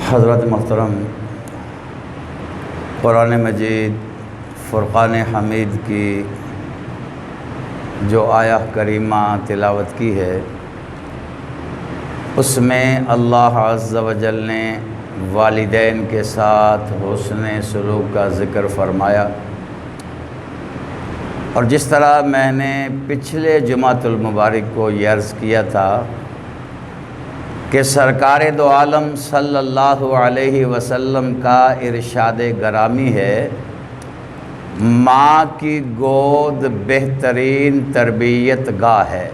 حضرت محترم قرآن مجید فرقان حمید کی جو آیہ کریمہ تلاوت کی ہے، اس میں اللہ عز و جل نے والدین کے ساتھ حسن سلوک کا ذکر فرمایا، اور جس طرح میں نے پچھلے جمعۃ المبارک کو یہ عرض کیا تھا کہ سرکار دو عالم صلی اللہ علیہ وسلم کا ارشاد گرامی ہے، ماں کی گود بہترین تربیت گاہ ہے۔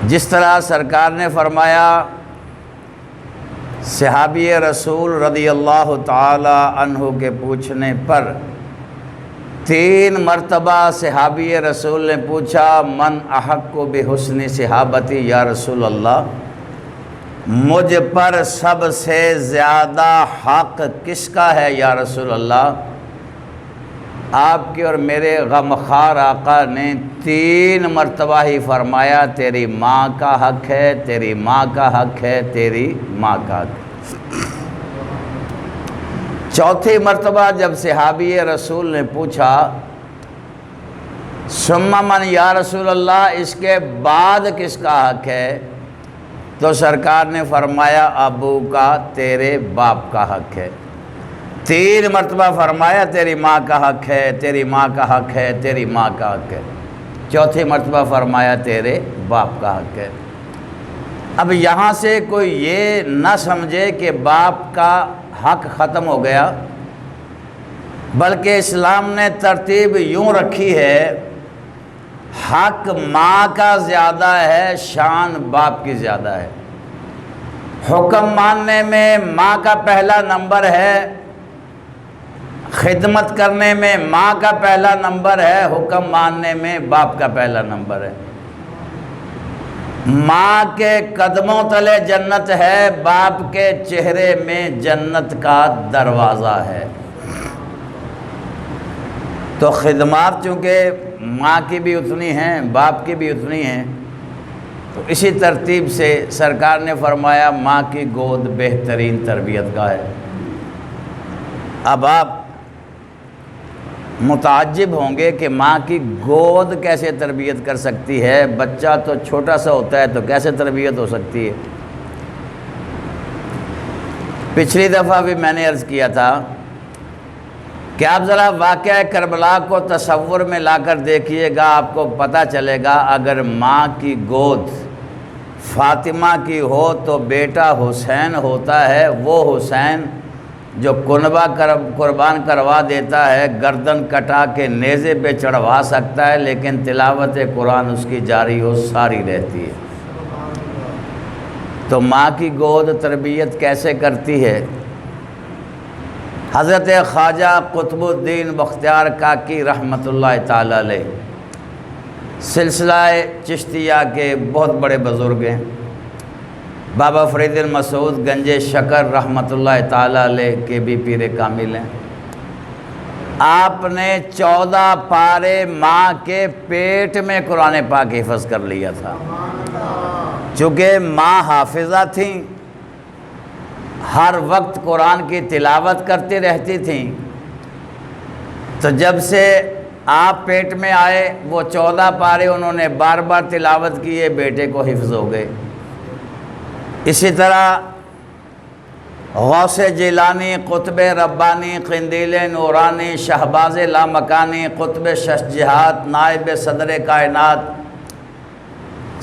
جس طرح سرکار نے فرمایا، صحابی رسول رضی اللہ تعالی عنہ کے پوچھنے پر 3 مرتبہ صحابی رسول نے پوچھا، من احق بحسن صحابتی یا رسول اللہ، مجھ پر سب سے زیادہ حق کس کا ہے یا رسول اللہ؟ آپ کے اور میرے غمخوار آقا نے 3 مرتبہ ہی فرمایا، تیری ماں کا حق ہے، تیری ماں کا حق ہے، تیری ماں کا حق ہے۔ چوتھی مرتبہ جب صحابی رسول نے پوچھا، ثم من یا رسول اللہ، اس کے بعد کس کا حق ہے؟ تو سرکار نے فرمایا، ابو کا، تیرے باپ کا حق ہے۔ 3 مرتبہ فرمایا، تیری ماں کا حق ہے، تیری ماں کا حق ہے، تیری ماں کا حق ہے۔ چوتھی مرتبہ فرمایا، تیرے باپ کا حق ہے۔ اب یہاں سے کوئی یہ نہ سمجھے کہ باپ کا حق ختم ہو گیا، بلکہ اسلام نے ترتیب یوں رکھی ہے، حق ماں کا زیادہ ہے، شان باپ کی زیادہ ہے۔ حکم ماننے میں ماں کا پہلا نمبر ہے، خدمت کرنے میں ماں کا پہلا نمبر ہے، حکم ماننے میں باپ کا پہلا نمبر ہے۔ ماں کے قدموں تلے جنت ہے، باپ کے چہرے میں جنت کا دروازہ ہے۔ تو خدمات چونکہ ماں کی بھی اتنی ہیں، باپ کی بھی اتنی ہیں، تو اسی ترتیب سے سرکار نے فرمایا، ماں کی گود بہترین تربیت گاہ ہے۔ اب آپ متعجب ہوں گے کہ ماں کی گود کیسے تربیت کر سکتی ہے؟ بچہ تو چھوٹا سا ہوتا ہے تو کیسے تربیت ہو سکتی ہے؟ پچھلی دفعہ بھی میں نے عرض کیا تھا کہ آپ ذرا واقعہ کربلا کو تصور میں لا کر دیکھیے گا، آپ کو پتہ چلے گا اگر ماں کی گود فاطمہ کی ہو تو بیٹا حسین ہوتا ہے، وہ حسین جو کنبہ قربان کروا دیتا ہے، گردن کٹا کے نیزے پہ چڑھوا سکتا ہے، لیکن تلاوت قرآن اس کی جاری ہو ساری رہتی ہے۔ تو ماں کی گود تربیت کیسے کرتی ہے؟ حضرت خواجہ قطب الدین بختیار کاکی رحمۃ اللہ تعالی علیہ سلسلہ چشتیہ کے بہت بڑے بزرگ ہیں، بابا فرید المسعود گنج شکر رحمۃ اللہ تعالی علیہ کے بھی پیر کامل ہیں۔ آپ نے 14 پارے ماں کے پیٹ میں قرآن پاک حفظ کر لیا تھا، چونکہ ماں حافظہ تھیں، ہر وقت قرآن کی تلاوت کرتی رہتی تھیں، تو جب سے آپ پیٹ میں آئے وہ 14 پارے انہوں نے بار بار تلاوت کیے، بیٹے کو حفظ ہو گئے۔ اسی طرح غوث جیلانی، قطب ربانی، قندیل نورانی، شہباز لامکانی، قطب شش جہات، نائب صدر کائنات،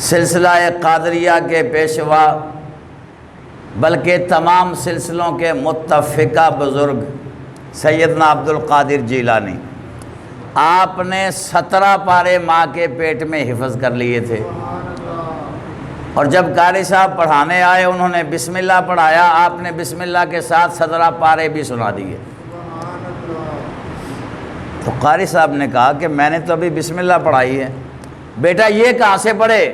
سلسلہ قادریہ کے پیشوا، بلکہ تمام سلسلوں کے متفقہ بزرگ سیدنا عبد القادر جیلانی، آپ نے 17 پارے ماں کے پیٹ میں حفظ کر لیے تھے، اور جب قاری صاحب پڑھانے آئے انہوں نے بسم اللہ پڑھایا، آپ نے بسم اللہ کے ساتھ 17 پارے بھی سنا دیے۔ تو قاری صاحب نے کہا کہ میں نے تو ابھی بسم اللہ پڑھائی ہے، بیٹا یہ کہاں سے پڑھے؟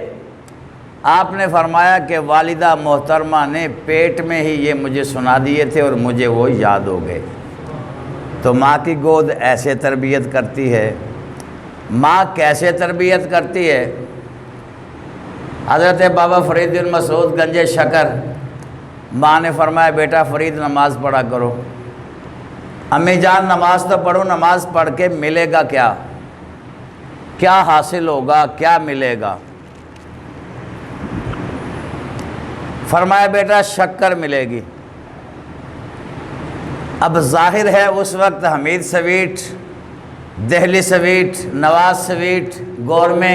آپ نے فرمایا کہ والدہ محترمہ نے پیٹ میں ہی یہ مجھے سنا دیے تھے اور مجھے وہ یاد ہو گئے۔ تو ماں کی گود ایسے تربیت کرتی ہے۔ ماں کیسے تربیت کرتی ہے؟ حضرت بابا فرید بن مسعود گنج شکر، ماں نے فرمایا بیٹا فرید نماز پڑھا کرو۔ امی جان نماز تو پڑھو، نماز پڑھ کے ملے گا کیا؟ کیا حاصل ہوگا؟ کیا ملے گا؟ فرمایا بیٹا شکر ملے گی۔ اب ظاہر ہے اس وقت حمید سویٹ، دہلی سویٹ، نواز سویٹ، گورمے،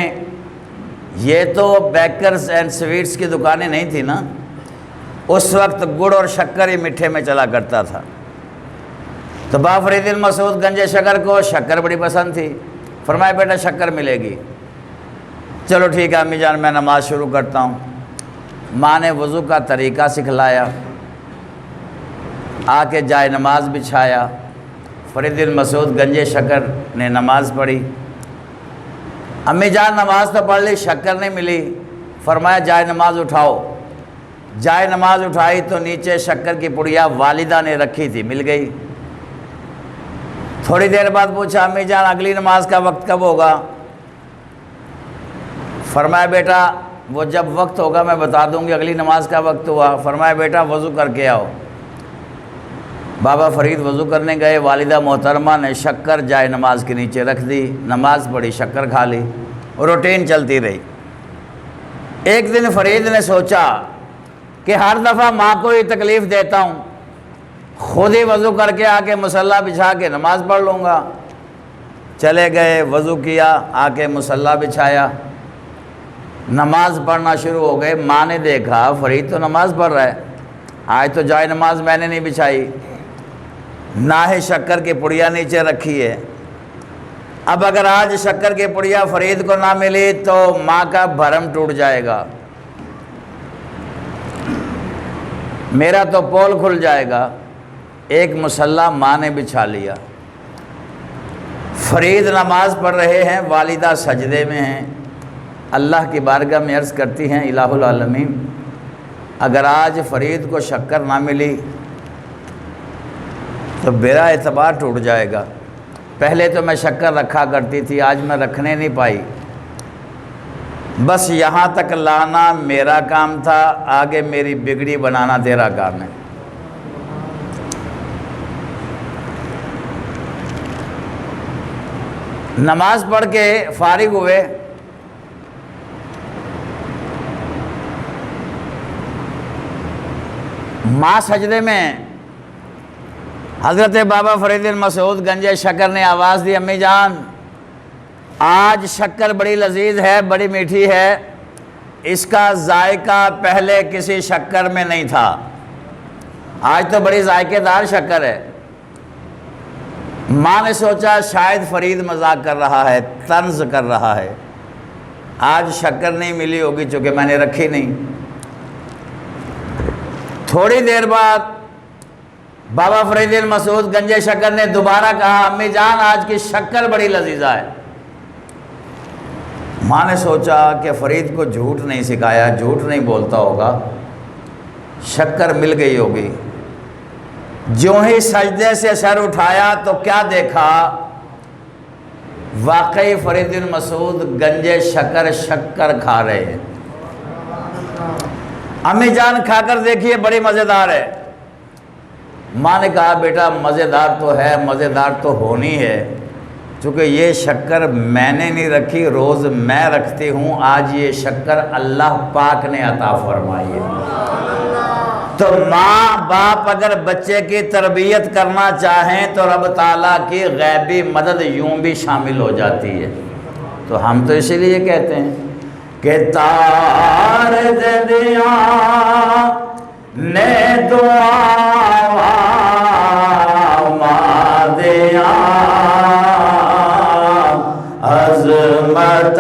یہ تو بیکرز اینڈ سویٹس کی دکانیں نہیں تھی نا۔ اس وقت گڑ اور شکر ہی میٹھے میں چلا کرتا تھا۔ تو بابا فرید بن مسعود گنج شکر کو شکر بڑی پسند تھی۔ فرمایا بیٹا شکر ملے گی۔ چلو ٹھیک ہے امی جان میں نماز شروع کرتا ہوں۔ ماں نے وضو کا طریقہ سکھلایا، آ کے جائے نماز بچھایا، فرید بن مسعود گنج شکر نے نماز پڑھی۔ امی جان نماز تو پڑھ لی، شکر نہیں ملی۔ فرمایا جائے نماز اٹھاؤ۔ جائے نماز اٹھائی تو نیچے شکر کی پڑیا والدہ نے رکھی تھی، مل گئی۔ تھوڑی دیر بعد پوچھا امی جان اگلی نماز کا وقت کب ہوگا؟ فرمایا بیٹا وہ جب وقت ہوگا میں بتا دوں گی اگلی نماز کا وقت ہوا۔ فرمایا بیٹا وضو کر کے آؤ۔ بابا فرید وضو کرنے گئے، والدہ محترمہ نے شکر جائے نماز کے نیچے رکھ دی، نماز پڑھی، شکر کھا لی، روٹین چلتی رہی۔ ایک دن فرید نے سوچا کہ ہر دفعہ ماں کو ہی تکلیف دیتا ہوں، خود ہی وضو کر کے آ کے مصلی بچھا کے نماز پڑھ لوں گا۔ چلے گئے، وضو کیا، آ کے مصلی بچھایا، نماز پڑھنا شروع ہو گئے۔ ماں نے دیکھا فرید تو نماز پڑھ رہا ہے، آج تو جائے نماز میں نے نہیں بچھائی، نہ ہی شکر کی پڑیا نیچے رکھی ہے۔ اب اگر آج شکر کی پڑیا فرید کو نہ ملی تو ماں کا بھرم ٹوٹ جائے گا، میرا تو پول کھل جائے گا۔ ایک مصلی ماں نے بچھا لیا، فرید نماز پڑھ رہے ہیں، والدہ سجدے میں ہیں، اللہ کی بارگاہ میں عرض کرتی ہیں الہ العالمین اگر آج فرید کو شکر نہ ملی تو میرا اعتبار ٹوٹ جائے گا۔ پہلے تو میں شکر رکھا کرتی تھی، آج میں رکھنے نہیں پائی، بس یہاں تک لانا میرا کام تھا، آگے میری بگڑی بنانا تیرا کام ہے۔ نماز پڑھ کے فارغ ہوئے، ماں سجدے میں، حضرت بابا فرید بن مسعود گنج شکر نے آواز دی امی جان آج شکر بڑی لذیذ ہے، بڑی میٹھی ہے، اس کا ذائقہ پہلے کسی شکر میں نہیں تھا، آج تو بڑی ذائقے دار شکر ہے۔ ماں نے سوچا شاید فرید مذاق کر رہا ہے، طنز کر رہا ہے، آج شکر نہیں ملی ہوگی چونکہ میں نے رکھی نہیں۔ تھوڑی دیر بعد بابا فرید بن مسعود گنج شکر نے دوبارہ کہا امی جان آج کی شکر بڑی لذیذہ ہے۔ ماں نے سوچا کہ فرید کو جھوٹ نہیں سکھایا، جھوٹ نہیں بولتا ہوگا، شکر مل گئی ہوگی۔ جو ہی سجدے سے سر اٹھایا تو کیا دیکھا، واقعی فرید بن مسعود گنج شکر شکر کھا رہے ہیں۔ امی جان کھا کر دیکھیے بڑی مزیدار ہے۔ ماں نے کہا بیٹا مزیدار تو ہے، مزیدار تو ہونی ہے، چونکہ یہ شکر میں نے نہیں رکھی، روز میں رکھتی ہوں، آج یہ شکر اللہ پاک نے عطا فرمائی ہے۔ تو ماں باپ اگر بچے کی تربیت کرنا چاہیں تو رب تعالیٰ کی غیبی مدد یوں بھی شامل ہو جاتی ہے۔ تو ہم تو اسی لیے کہتے ہیں کہ تار دیا نے دعا دیا عظمت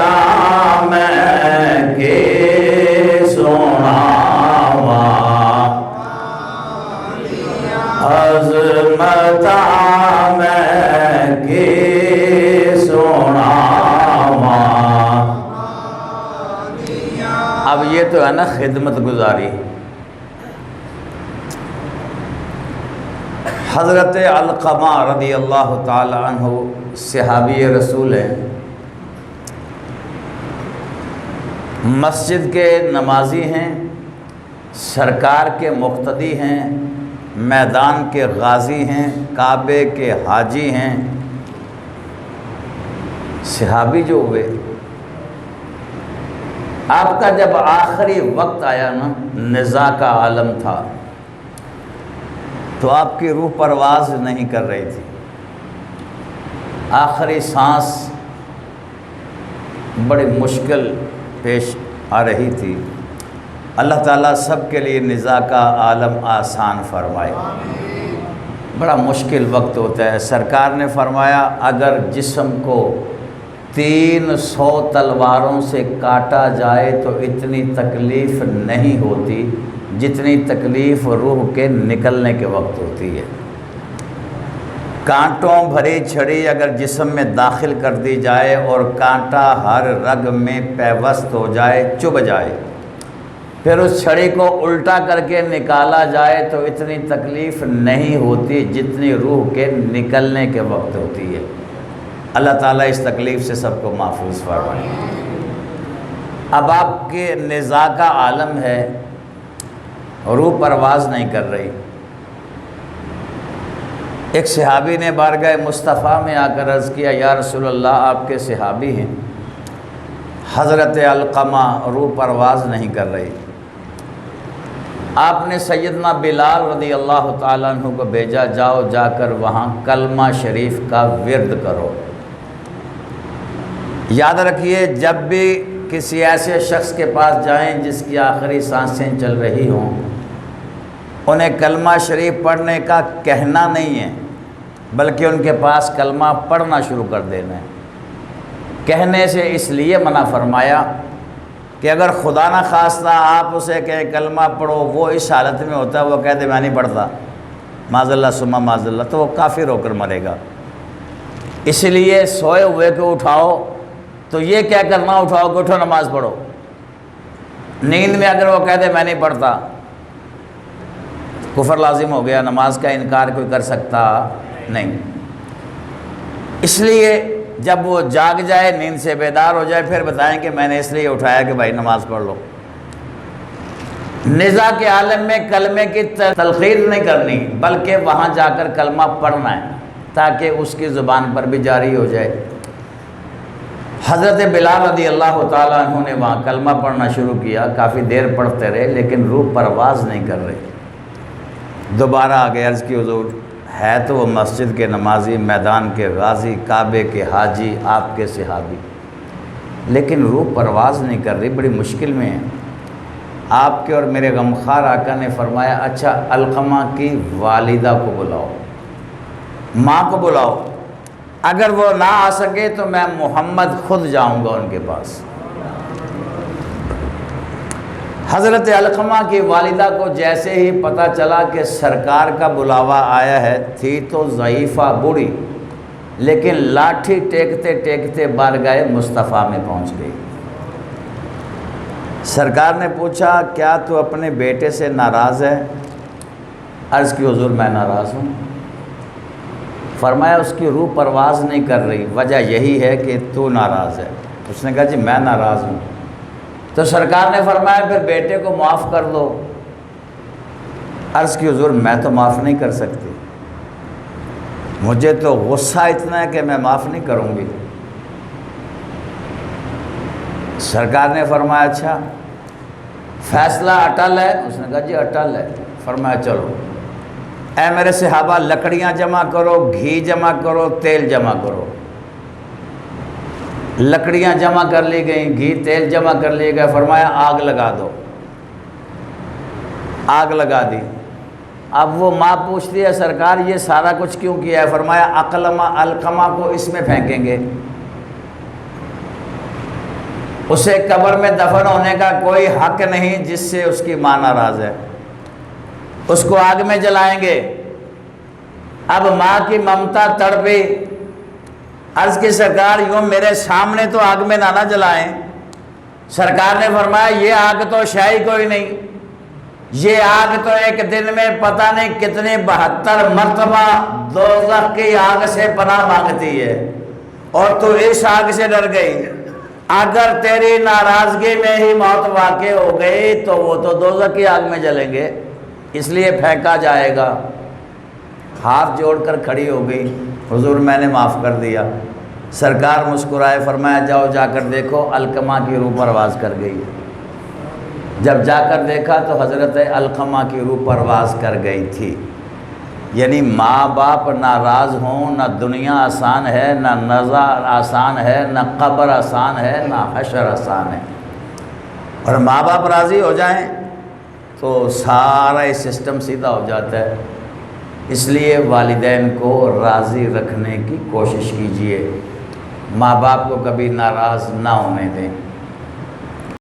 میں کے سونا عظمت میں کے سونا۔ اب یہ تو ہے نا خدمت گزاری۔ حضرت علقمہ رضی اللہ تعالی عنہ صحابی رسول ہیں، مسجد کے نمازی ہیں، سرکار کے مقتدی ہیں، میدان کے غازی ہیں، کعبے کے حاجی ہیں، صحابی جو ہوئے، آپ کا جب آخری وقت آیا نا، نزاع کا عالم تھا، تو آپ کی روح پرواز نہیں کر رہی تھی، آخری سانس بڑی مشکل پیش آ رہی تھی۔ اللہ تعالیٰ سب کے لیے نزاع کا عالم آسان فرمائے۔ بڑا مشکل وقت ہوتا ہے۔ سرکار نے فرمایا اگر جسم کو 300 تلواروں سے کاٹا جائے تو اتنی تکلیف نہیں ہوتی جتنی تکلیف روح کے نکلنے کے وقت ہوتی ہے۔ کانٹوں بھری چھڑی اگر جسم میں داخل کر دی جائے اور کانٹا ہر رگ میں پیوست ہو جائے، چبھ جائے، پھر اس چھڑی کو الٹا کر کے نکالا جائے تو اتنی تکلیف نہیں ہوتی جتنی روح کے نکلنے کے وقت ہوتی ہے۔ اللہ تعالیٰ اس تکلیف سے سب کو محفوظ فرمائے۔ اب آپ کے نزاع کا عالم ہے، روح پرواز نہیں کر رہی۔ ایک صحابی نے بارگاہ مصطفیٰ میں آ کر عرض کیا، یا رسول اللہ آپ کے صحابی ہیں، حضرت علقمہ روح پرواز نہیں کر رہی۔ آپ نے سیدنا بلال رضی اللہ تعالیٰ عنہ کو بھیجا، جاؤ جا کر وہاں کلمہ شریف کا ورد کرو۔ یاد رکھیے جب بھی کسی ایسے شخص کے پاس جائیں جس کی آخری سانسیں چل رہی ہوں، انہیں کلمہ شریف پڑھنے کا کہنا نہیں ہے، بلکہ ان کے پاس کلمہ پڑھنا شروع کر دینا ہے۔ کہنے سے اس لیے منع فرمایا کہ اگر خدا نہ خواستہ آپ اسے کہیں کلمہ پڑھو، وہ اس حالت میں ہوتا ہے وہ کہتے میں نہیں پڑھتا، معاذ اللہ ثم معاذ اللہ، تو وہ کافر ہو کر مرے گا۔ اس لیے سوئے ہوئے کو اٹھاؤ تو یہ کہہ کر نہ اٹھاؤ کہ اٹھو نماز پڑھو۔ نیند میں اگر وہ کہتے میں نہیں پڑھتا، کفر لازم ہو گیا، نماز کا انکار کوئی کر سکتا نہیں۔ اس لیے جب وہ جاگ جائے، نیند سے بیدار ہو جائے، پھر بتائیں کہ میں نے اس لیے اٹھایا کہ بھائی نماز پڑھ لو۔ نزاع کے عالم میں کلمے کی تلقین نہیں کرنی، بلکہ وہاں جا کر کلمہ پڑھنا ہے تاکہ اس کی زبان پر بھی جاری ہو جائے۔ حضرت بلال رضی اللہ تعالیٰ عنہ نے وہاں کلمہ پڑھنا شروع کیا، کافی دیر پڑھتے رہے لیکن روح پرواز نہیں کر رہی۔ دوبارہ آگے عرض کی حضور ہے تو وہ مسجد کے نمازی، میدان کے غازی، کعبے کے حاجی، آپ کے صحابی، لیکن روح پرواز نہیں کر رہی، بڑی مشکل میں ہے۔ آپ کے اور میرے غمخوار آقا نے فرمایا اچھا علقمہ کی والدہ کو بلاؤ، ماں کو بلاؤ، اگر وہ نہ آ سکے تو میں محمد خود جاؤں گا ان کے پاس۔ حضرت علقمہ کی والدہ کو جیسے ہی پتہ چلا کہ سرکار کا بلاوا آیا ہے، تھی تو ضعیفہ بوڑھی، لیکن لاٹھی ٹیکتے ٹیکتے بارگاہ مصطفیٰ میں پہنچ گئی۔ سرکار نے پوچھا کیا تو اپنے بیٹے سے ناراض ہے؟ عرض کی حضور میں ناراض ہوں۔ فرمایا اس کی روح پرواز نہیں کر رہی، وجہ یہی ہے کہ تو ناراض ہے۔ اس نے کہا جی میں ناراض ہوں۔ تو سرکار نے فرمایا پھر بیٹے کو معاف کر دو۔ عرض کی حضور میں تو معاف نہیں کر سکتی، مجھے تو غصہ اتنا ہے کہ میں معاف نہیں کروں گی۔ سرکار نے فرمایا اچھا فیصلہ اٹل ہے؟ اس نے کہا جی اٹل ہے۔ فرمایا چلو اے میرے صحابہ لکڑیاں جمع کرو، گھی جمع کرو، تیل جمع کرو۔ لکڑیاں جمع کر لی گئیں، گھی تیل جمع کر لیے گئے۔ فرمایا آگ لگا دو۔ آگ لگا دی۔ اب وہ ماں پوچھتی ہے سرکار یہ سارا کچھ کیوں کیا ہے؟ فرمایا علقمہ کو اس میں پھینکیں گے، اسے قبر میں دفن ہونے کا کوئی حق نہیں جس سے اس کی ماں ناراض ہے، اس کو آگ میں جلائیں گے۔ اب ماں کی ممتا تڑپی، عرض کی سرکار یوں میرے سامنے تو آگ میں نہ جلائیں۔ سرکار نے فرمایا یہ آگ تو شے کوئی نہیں، یہ آگ تو ایک دن میں پتہ نہیں کتنے 72 مرتبہ دوزخ کی آگ سے پناہ مانگتی ہے، اور تو اس آگ سے ڈر گئی۔ اگر تیری ناراضگی میں ہی موت واقع ہو گئی تو وہ تو دوزخ کی آگ میں جلیں گے، اس لیے پھینکا جائے گا۔ ہاتھ جوڑ کر کھڑی ہو گئی، حضور میں نے معاف کر دیا۔ سرکار مسکرائے، فرمایا جاؤ جا کر دیکھو علقمہ کی روح پرواز کر گئی۔ جب جا کر دیکھا تو حضرت علقمہ کی روح پرواز کر گئی تھی۔ یعنی ماں باپ ناراض ہوں، نہ دنیا آسان ہے، نہ نظر آسان ہے، نہ قبر آسان ہے، نہ حشر آسان ہے۔ اور ماں باپ راضی ہو جائیں تو سارا یہ سسٹم سیدھا ہو جاتا ہے۔ اس لیے والدین کو راضی رکھنے کی کوشش کیجیے، ماں باپ کو کبھی ناراض نہ ہونے دیں۔